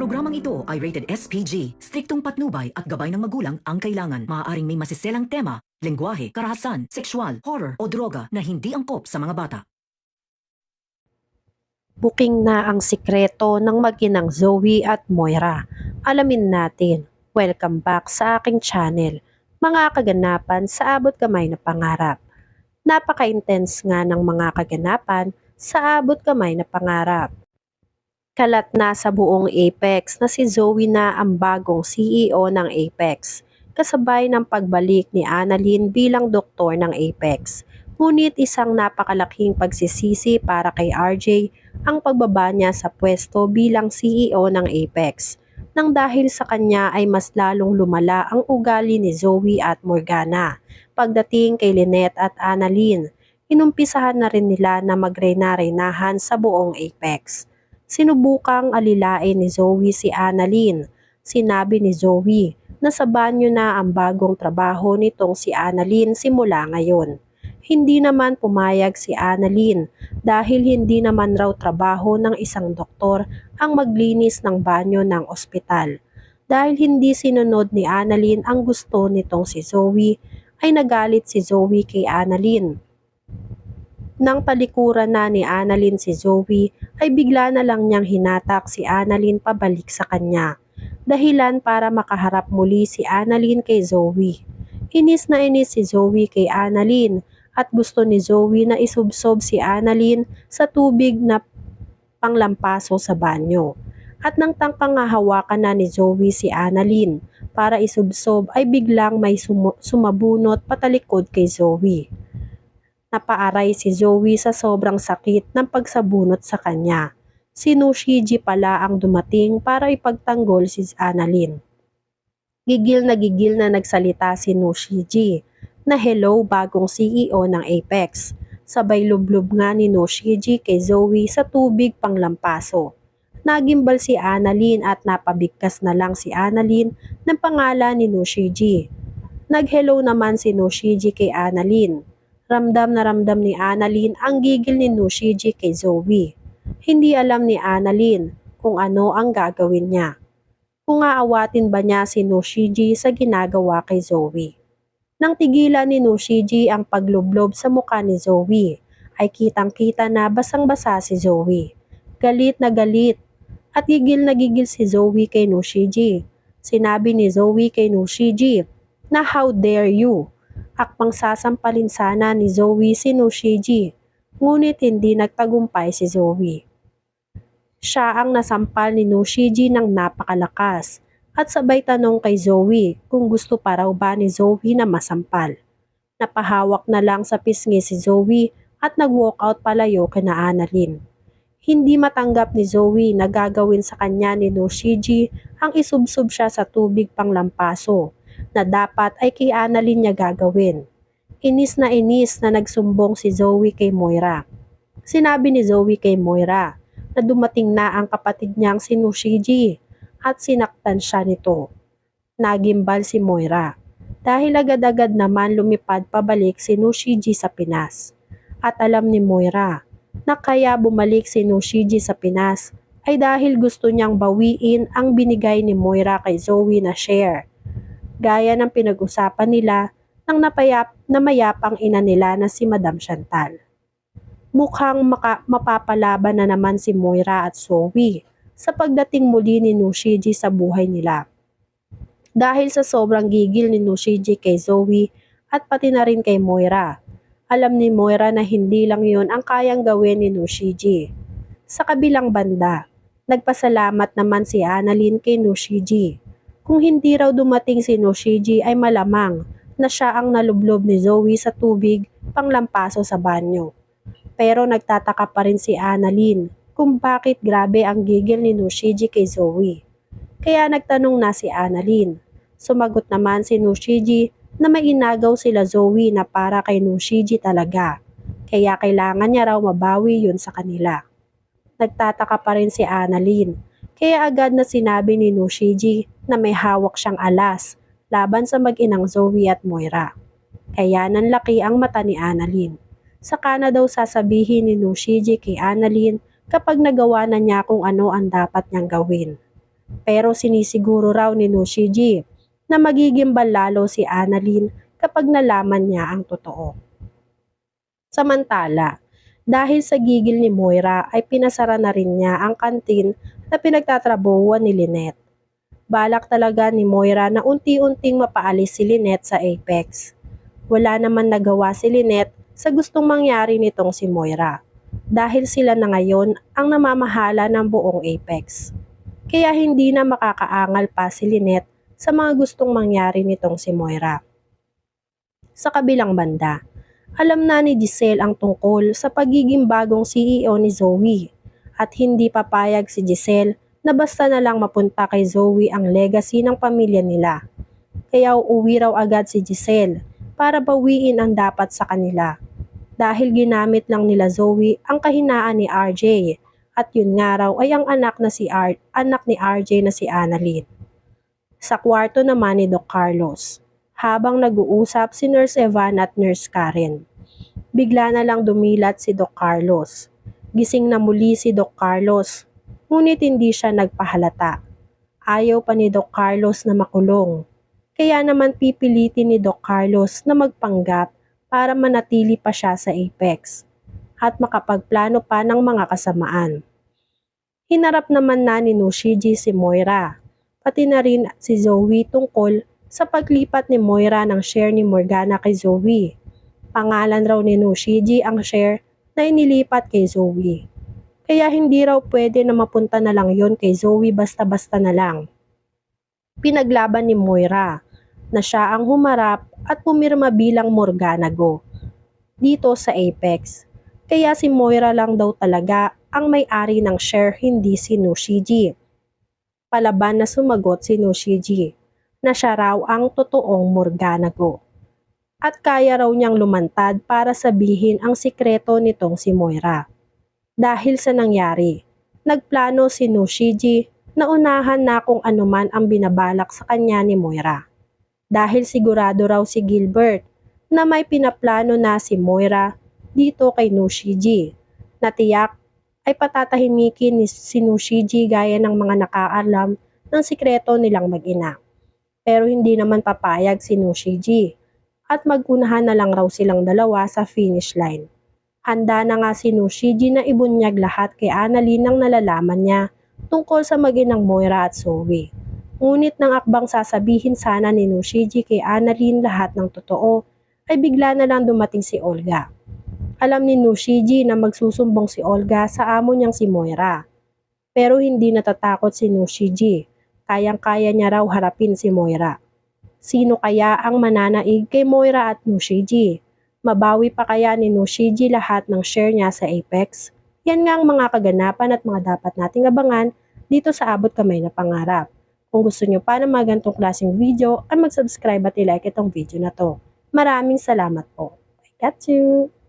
programang ito ay rated SPG. Striktong patnubay at gabay ng magulang ang kailangan. Maaaring may masiselang tema, lengguwahe, karahasan, sexual, horror o droga na hindi angkop sa mga bata. Buking na ang sikreto ng mag-inang Zoe at Moira. Alamin natin. Welcome back sa aking channel. Mga kaganapan sa abot kamay na pangarap. Napaka-intense nga ng mga kaganapan sa abot kamay na pangarap. Kalat na sa buong Apex na si Zoe na ang bagong CEO ng Apex, kasabay ng pagbalik ni Annalyn bilang doktor ng Apex. Ngunit isang napakalaking pagsisisi para kay RJ ang pagbaba niya sa pwesto bilang CEO ng Apex. Nang dahil sa kanya ay mas lalong lumala ang ugali ni Zoe at Morgana. Pagdating kay Lynette at Annalyn, inumpisahan na rin nila na magrena-renahan sa buong Apex. Sinubukang alilain ni Zoe si Annalyn. Sinabi ni Zoe na sa banyo na ang bagong trabaho nitong si Annalyn simula ngayon. Hindi naman pumayag si Annalyn dahil hindi naman raw trabaho ng isang doktor ang maglinis ng banyo ng ospital. Dahil hindi sinunod ni Annalyn ang gusto nitong si Zoe, ay nagalit si Zoe kay Annalyn. Nang talikuran na ni Annalyn si Zoe, ay bigla na lang niyang hinatak si Annalyn pabalik sa kanya. Dahilan para makaharap muli si Annalyn kay Zoe. Inis na inis si Zoe kay Annalyn at gusto ni Zoe na isubsob si Annalyn sa tubig na panglampaso sa banyo. At nang tangkang hawakan na ni Zoe si Annalyn para isubsob ay biglang may sumabunot patalikod kay Zoe. Napaaray si Zoe sa sobrang sakit ng pagsabunot sa kanya. Si Nushiji pala ang dumating para ipagtanggol si Annalyn. Gigil na nagsalita si Nushiji na hello bagong CEO ng Apex. Sabay lublob nga ni Nushiji kay Zoe sa tubig panglampaso. Nagimbal si Annalyn at napabigkas na lang si Annalyn ng pangalan ni Nushiji. Nag-hello naman si Nushiji kay Annalyn. Ramdam na ramdam ni Annalyn ang gigil ni Nushiji kay Zoe. Hindi alam ni Annalyn kung ano ang gagawin niya. Kung aawatin ba niya si Nushiji sa ginagawa kay Zoe. Nang tigilan ni Nushiji ang paglublob sa mukha ni Zoe, ay kitang-kita na basang-basa si Zoe. Galit na galit at gigil na gigil si Zoe kay Nushiji. Sinabi ni Zoe kay Nushiji na how dare you. Akpang sasampalin sana ni Zoe si Nushiji, ngunit hindi nagtagumpay si Zoe. Siya ang nasampal ni Nushiji ng napakalakas at sabay tanong kay Zoe kung gusto pa raw ba ni Zoe na masampal. Napahawak na lang sa pisngi si Zoe at nag-walkout palayo kina Annalyn. Hindi matanggap ni Zoe na gagawin sa kanya ni Nushiji ang isubsob siya sa tubig panglampaso na dapat ay kay Annalyn niya gagawin. Inis na nagsumbong si Zoe kay Moira. Sinabi ni Zoe kay Moira na dumating na ang kapatid niyang si Nushiji at sinaktan siya nito. Nagimbal si Moira dahil agad-agad naman lumipad pabalik si Nushiji sa Pinas. At alam ni Moira na kaya bumalik si Nushiji sa Pinas ay dahil gusto niyang bawiin ang binigay ni Moira kay Zoe na share. Gaya ng pinag-usapan nila ng mayapang ina nila na si Madam Chantal. Mukhang mapapalaban na naman si Moira at Zoe sa pagdating muli ni Nushiji sa buhay nila. Dahil sa sobrang gigil ni Nushiji kay Zoe at pati na rin kay Moira, alam ni Moira na hindi lang yon ang kayang gawin ni Nushiji. Sa kabilang banda, nagpasalamat naman si Annalyn kay Nushiji. Kung hindi raw dumating si Nushiji ay malamang na siya ang nalublob ni Zoe sa tubig panglampaso sa banyo. Pero nagtataka pa rin si Annalyn kung bakit grabe ang gigil ni Nushiji kay Zoe. Kaya nagtanong na si Annalyn. Sumagot naman si Nushiji na may inagaw sila Zoe na para kay Nushiji talaga. Kaya kailangan niya raw mabawi yun sa kanila. Nagtataka pa rin si Annalyn. Kaya agad na sinabi ni Nushiji na may hawak siyang alas laban sa mag-inang Zoe at Moira. Kaya nanlaki ang mata ni Annalyn. Saka na daw sasabihin ni Nushiji kay Annalyn kapag nagawa na niya kung ano ang dapat niyang gawin. Pero sinisiguro raw ni Nushiji na magiging lalo si Annalyn kapag nalaman niya ang totoo. Samantala, dahil sa gigil ni Moira ay pinasara na rin niya ang kantin na pinagtatrabuhan ni Lynette. Balak talaga ni Moira na unti-unting mapaalis si Lynette sa Apex. Wala naman nagawa si Lynette sa gustong mangyari nitong si Moira dahil sila na ngayon ang namamahala ng buong Apex. Kaya hindi na makakaangal pa si Lynette sa mga gustong mangyari nitong si Moira. Sa kabilang banda, alam na ni Giselle ang tungkol sa pagiging bagong CEO ni Zoe at hindi papayag si Giselle na basta na lang mapunta kay Zoe ang legacy ng pamilya nila. Kaya uuwi raw agad si Giselle para bawiin ang dapat sa kanila. Dahil ginamit lang nila Zoe ang kahinaan ni RJ at yun nga raw ay ang anak ni RJ na si Annalyn. Sa kwarto naman ni Doc Carlos, habang nag-uusap si Nurse Evan at Nurse Karen, bigla na lang dumilat si Doc Carlos. Gising na muli si Doc Carlos, ngunit hindi siya nagpahalata. Ayaw pa ni Doc Carlos na makulong. Kaya naman pipilitin ni Doc Carlos na magpanggap para manatili pa siya sa Apex at makapagplano pa ng mga kasamaan. Hinarap naman na ni Nushiji si Moira, pati na rin si Zoe tungkol sa paglipat ni Moira ng share ni Morgana kay Zoe. Pangalan raw ni Nushiji ang share na inilipat kay Zoe. Kaya hindi raw pwede na mapunta na lang yon kay Zoe basta-basta na lang. Pinaglaban ni Moira na siya ang humarap at pumirma bilang Morgana Go dito sa Apex. Kaya si Moira lang daw talaga ang may-ari ng share, hindi si Nushiji. Palaban na sumagot si Nushiji na siya raw ang totoong Morgana Go. At kaya raw niyang lumantad para sabihin ang sikreto nitong si Moira. Dahil sa nangyari, nagplano si Nushiji na unahan na kung anuman ang binabalak sa kanya ni Moira. Dahil sigurado raw si Gilbert na may pinaplano na si Moira dito kay Nushiji, na tiyak ay patatahimikin ni si Nushiji gaya ng mga nakaalam ng sikreto nilang mag-ina. Pero hindi naman papayag si Nushiji at mag-unahan na lang raw silang dalawa sa finish line. Handa na nga si Nushiji na ibunyag lahat kay Annalyn nang nalalaman niya tungkol sa mag-inang Moira at Zoe. Ngunit nang akbang sasabihin sana ni Nushiji kay Annalyn lahat ng totoo, ay bigla na lang dumating si Olga. Alam ni Nushiji na magsusumbong si Olga sa amo niyang si Moira. Pero hindi natatakot si Nushiji. Kayang-kaya niya raw harapin si Moira. Sino kaya ang mananaig kay Moira at Nushiji? Mabawi pa kaya ni Nushiji lahat ng share niya sa Apex? Yan nga ang mga kaganapan at mga dapat nating abangan dito sa Abot Kamay na Pangarap. Kung gusto nyo pa ng mga ganitong klaseng video, ay mag-subscribe at i-like itong video na to. Maraming salamat po. I got you!